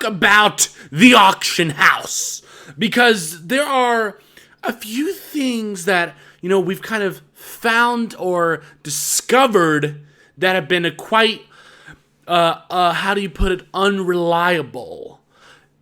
talk about the auction house, because there are a few things that, we've kind of found or discovered that have been quite, how do you put it, unreliable.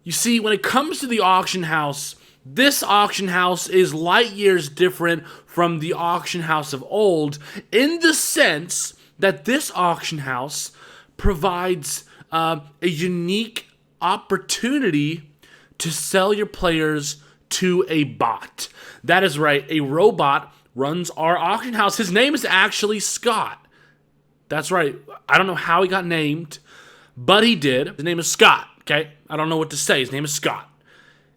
You see, when it comes to the auction house, this auction house is light years different from the auction house of old, in the sense that this auction house provides a unique opportunity to sell your players to a bot. That is right, a robot runs our auction house. His name is actually Scott. That's right. I don't know how he got named, but he did. His name is Scott, okay? I don't know what to say. His name is Scott.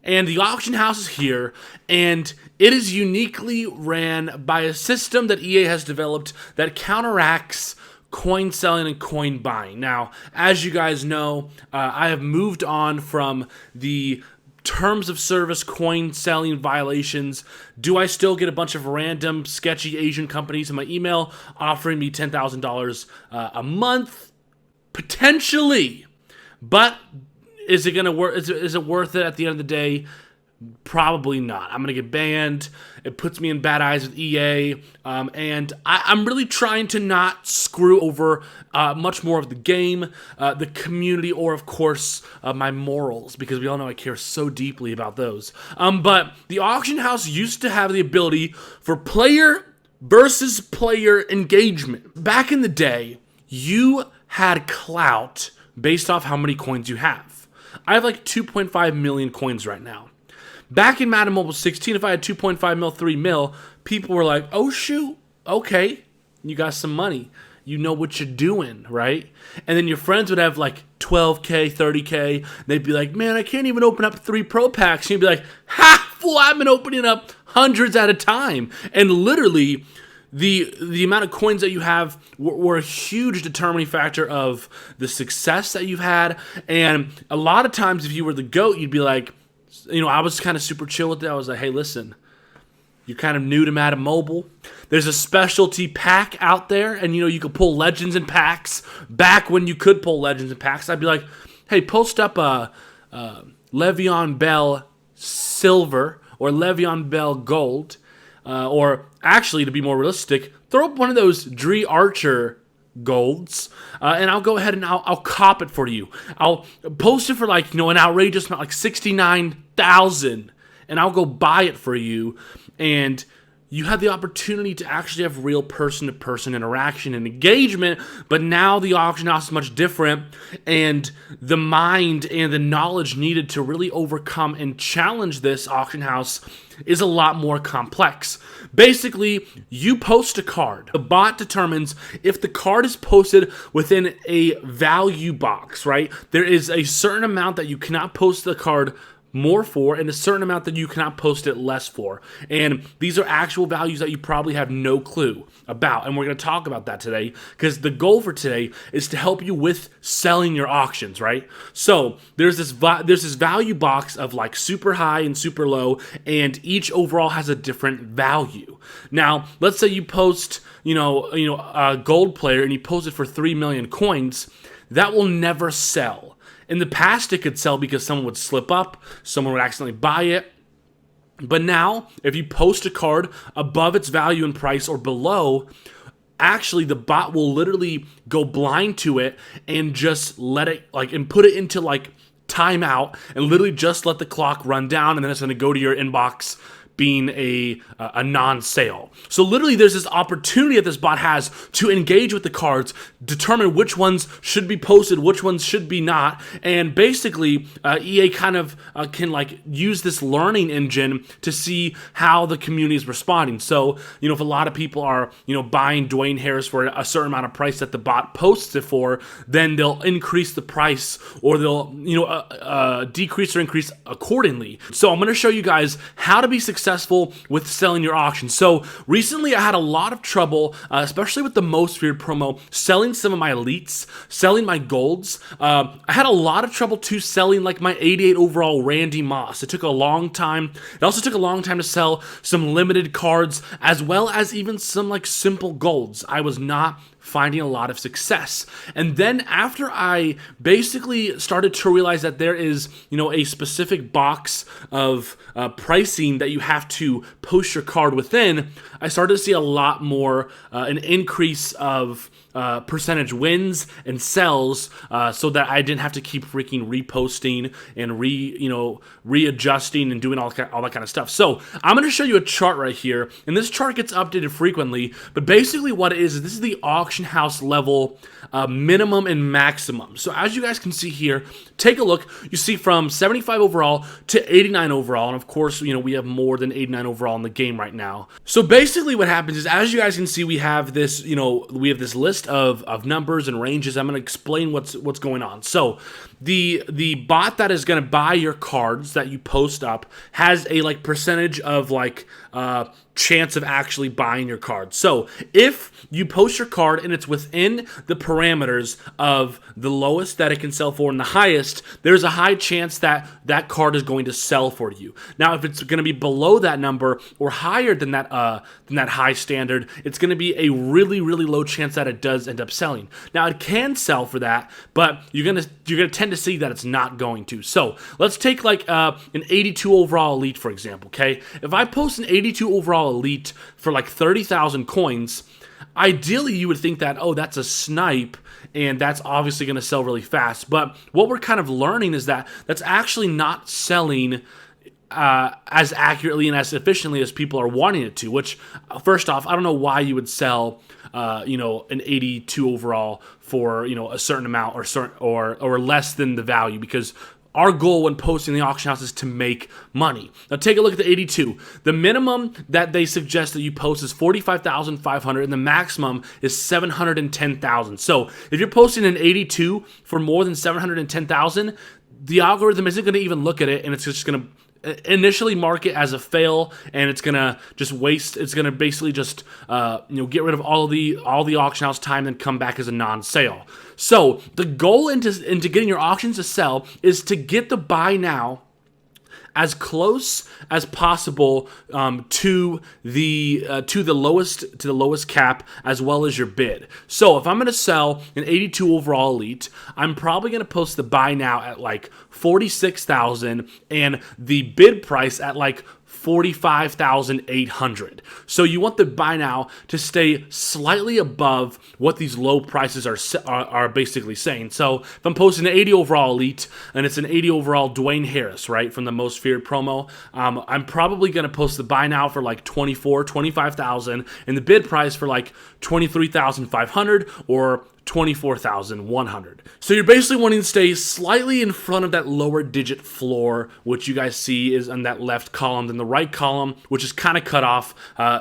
And the auction house is here, and it is uniquely ran by a system that EA has developed that counteracts coin selling and coin buying. Now, as you guys know, I have moved on from the terms of service coin selling violations. Do I still get a bunch of random sketchy Asian companies in my email offering me $10,000 a month? Potentially. But is it gonna work? Is it worth it at the end of the day? Probably not. I'm gonna get banned. It puts me in bad eyes with EA, and I'm really trying to not screw over much more of the game, the community, or of course my morals, because we all know I care so deeply about those. But the auction house used to have the ability for player versus player engagement. Back in the day, you had clout based off how many coins you have. I have like 2.5 million coins right now. Back in Madden Mobile 16, if I had 2.5 mil, 3 mil, people were like, oh shoot, okay, you got some money. You know what you're doing, right? And then your friends would have like 12K, 30K. They'd be like, man, I can't even open up 3 pro packs. And you'd be like, ha, fool, I've been opening up hundreds at a time. And literally, the amount of coins that you have were a huge determining factor of the success that you've had. And a lot of times, if you were the GOAT, you'd be like, I was kind of super chill with it. I was like, hey, listen, you're kind of new to Madden Mobile. There's a specialty pack out there, and you could pull legends and packs. Back when you could pull legends and packs, I'd be like, hey, post up a Le'Veon Bell Silver or Le'Veon Bell Gold. Or actually, to be more realistic, throw up one of those Dree Archer golds, and I'll go ahead and I'll cop it for you. I'll post it for like, an outrageous amount, like 69,000, and I'll go buy it for you. And you had the opportunity to actually have real person-to-person interaction and engagement, but now the auction house is much different, and the mind and the knowledge needed to really overcome and challenge this auction house is a lot more complex. Basically, you post a card. The bot determines if the card is posted within a value box, right? There is a certain amount that you cannot post the card more for, and a certain amount that you cannot post it less for. And these are actual values that you probably have no clue about. And we're going to talk about that today, because the goal for today is to help you with selling your auctions, right? So there's this value box of like super high and super low, and each overall has a different value. Now, let's say you post, a gold player, and you post it for 3 million coins. That will never sell. In the past, it could sell because someone would slip up, someone would accidentally buy it. But now, if you post a card above its value and price or below, actually the bot will literally go blind to it and just let it, and put it into timeout, and literally just let the clock run down, and then it's going to go to your inbox being a non-sale. So literally there's this opportunity that this bot has to engage with the cards, determine which ones should be posted, which ones should be not, and basically EA kind of can use this learning engine to see how the community is responding. So, if a lot of people are, buying Dwayne Harris for a certain amount of price that the bot posts it for, then they'll increase the price, or they'll, decrease or increase accordingly. So I'm going to show you guys how to be successful with selling your auction. So recently I had a lot of trouble, especially with the Most Feared promo, selling some of my elites, selling my golds. I had a lot of trouble too selling my 88 overall Randy Moss. It took a long time. It also took a long time to sell some limited cards, as well as even some simple golds. I was not finding a lot of success. And then after I basically started to realize that there is, a specific box of pricing that you have to post your card within, I started to see a lot more, an increase of percentage wins and sells, so that I didn't have to keep freaking reposting and readjusting and doing all that kind of stuff. So I'm going to show you a chart right here, and this chart gets updated frequently, but basically what it is this is the auction house level minimum and maximum. So as you guys can see here, take a look. You see from 75 overall to 89 overall, and of course, we have more than 89 overall in the game right now. So basically what happens is, as you guys can see, we have this, we have this list of numbers and ranges. I'm going to explain what's going on. So the bot that is going to buy your cards that you post up has a percentage of chance of actually buying your card. So if you post your card and it's within the parameters of the lowest that it can sell for and the highest, there's a high chance that that card is going to sell for you. Now, if it's going to be below that number or higher than that high standard, it's going to be a really, really low chance that it does end up selling. Now, it can sell for that, but you're gonna tend to see that it's not going to. So let's take an 82 overall elite, for example. Okay, if I post an 82 overall elite for 30,000 coins, ideally you would think that, oh, that's a snipe and that's obviously going to sell really fast. But what we're kind of learning is that that's actually not selling as accurately and as efficiently as people are wanting it to. Which, first off, I don't know why you would sell an 82 overall for a certain amount or less than the value, because our goal when posting the auction house is to make money. Now take a look at the 82. The minimum that they suggest that you post is 45,500, and the maximum is 710,000. So if you're posting an 82 for more than 710,000, the algorithm isn't going to even look at it, and it's just going to initially mark it as a fail, and it's gonna just waste. It's gonna basically just get rid of all the auction house time, and come back as a non-sale. So the goal into getting your auctions to sell is to get the buy now as close as possible to the lowest cap, as well as your bid. So if I'm going to sell an 82 overall elite, I'm probably going to post the buy now at 46,000 and the bid price at 45,800. So you want the buy now to stay slightly above what these low prices are basically saying. So if I'm posting an 80 overall elite and it's an 80 overall Dwayne Harris, right, from the Most Feared promo, I'm probably going to post the buy now for 25,000 and the bid price for 23,500 or 24,100. So you're basically wanting to stay slightly in front of that lower digit floor, which you guys see is on that left column. Then the right column, which is kind of cut off,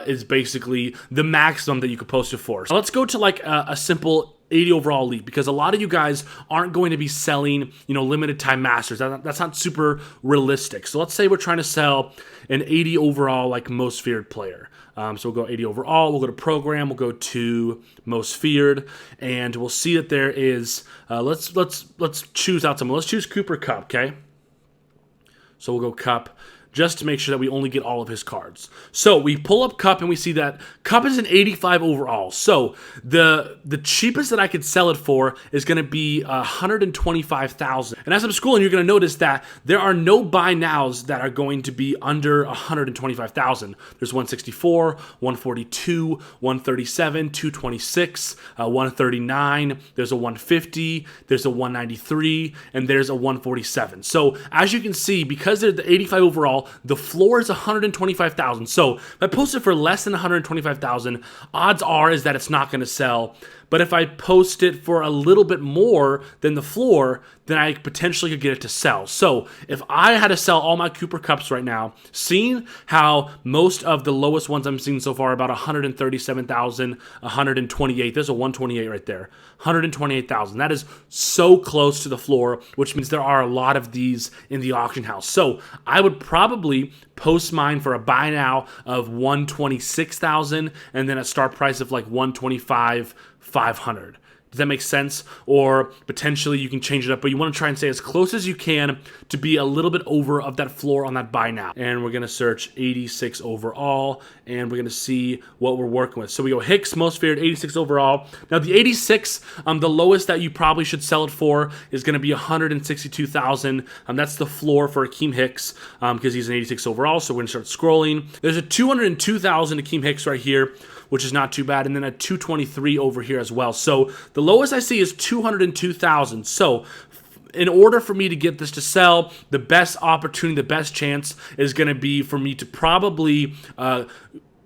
is basically the maximum that you could post it for. So let's go to a simple 80 overall elite, because a lot of you guys aren't going to be selling, limited time masters. That's not super realistic. So let's say we're trying to sell an 80 overall Most Feared player. So we'll go 80 overall, we'll go to program, we'll go to Most Feared, and we'll see that there is, let's choose out someone. Let's choose Cooper Kupp, okay? So we'll go Kupp, just to make sure that we only get all of his cards. So we pull up Kupp and we see that Kupp is an 85 overall. So the cheapest that I could sell it for is going to be 125,000. And as I'm scrolling, you're going to notice that there are no buy nows that are going to be under 125,000. There's 164, 142, 137, 226, 139. There's a 150. There's a 193, and there's a 147. So as you can see, because they're the 85 overall, the floor is 125,000. So if I post it for less than 125,000, odds are is that it's not going to sell. But if I post it for a little bit more than the floor, then I potentially could get it to sell. So if I had to sell all my Cooper Kupps right now, seeing how most of the lowest ones I'm seeing so far are about 137,000, 128. There's a 128 right there. 128,000. That is so close to the floor, which means there are a lot of these in the auction house. So I would probably post mine for a buy now of 126,000 and then a start price of 125,500. Does that make sense? Or potentially you can change it up, but you want to try and stay as close as you can to be a little bit over of that floor on that buy now. And we're going to search 86 overall, and we're going to see what we're working with. So we go Hicks, most favored, 86 overall. Now the 86, the lowest that you probably should sell it for is going to be 162,000. That's the floor for Akeem Hicks because he's an 86 overall. So we're going to start scrolling. There's a 202,000 Akeem Hicks right here, which is not too bad, and then a 223 over here as well. So the lowest I see is 202,000. So in order for me to get this to sell, the best opportunity, the best chance is going to be for me to probably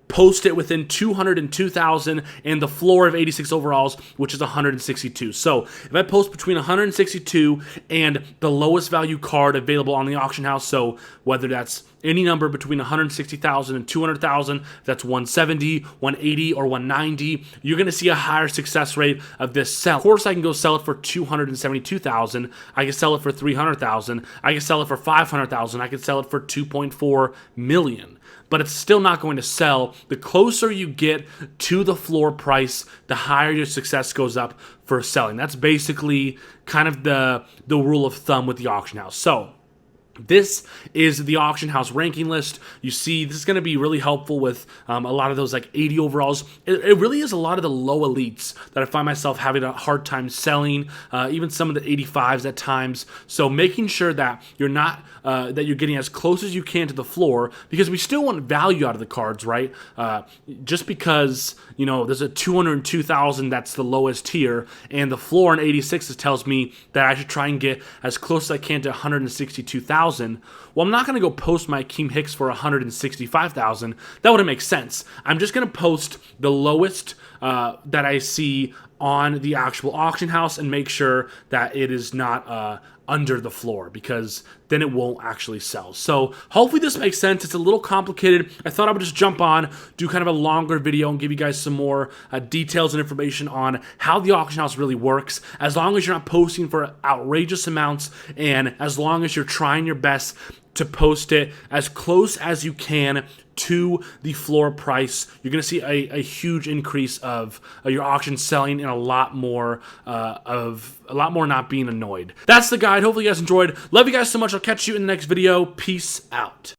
post it within 202,000 and the floor of 86 overalls, which is 162. So if I post between 162 and the lowest value card available on the auction house, so whether that's any number between 160,000 and 200,000, that's 170, 180, or 190, you're going to see a higher success rate of this sell. Of course, I can go sell it for 272,000. I can sell it for 300,000. I can sell it for 500,000. I can sell it for 2.4 million. But it's still not going to sell. The closer you get to the floor price, the higher your success goes up for selling. That's basically kind of the rule of thumb with the auction house. So this is the auction house ranking list. You see, this is going to be really helpful with a lot of those like 80 overalls. It really is a lot of the low elites that I find myself having a hard time selling, even some of the 85s at times. So making sure that you're not, that you're getting as close as you can to the floor, because we still want value out of the cards, right? Just because, you know, there's a 202,000 that's the lowest tier, and the floor in 86 tells me that I should try and get as close as I can to 162,000. Well, I'm not going to go post my Akeem Hicks for 165,000. That wouldn't make sense. I'm just going to post the lowest that I see on the actual auction house and make sure that it is not under the floor, because then it won't actually sell. So hopefully this makes sense. It's a little complicated. I thought I would just jump on, do kind of a longer video and give you guys some more details and information on how the auction house really works. As long as you're not posting for outrageous amounts, and as long as you're trying your best to post it as close as you can to the floor price, you're going to see a huge increase of your auction selling and a lot more not being annoyed. That's the guide. Hopefully you guys enjoyed. Love you guys so much. I'll catch you in the next video. Peace out.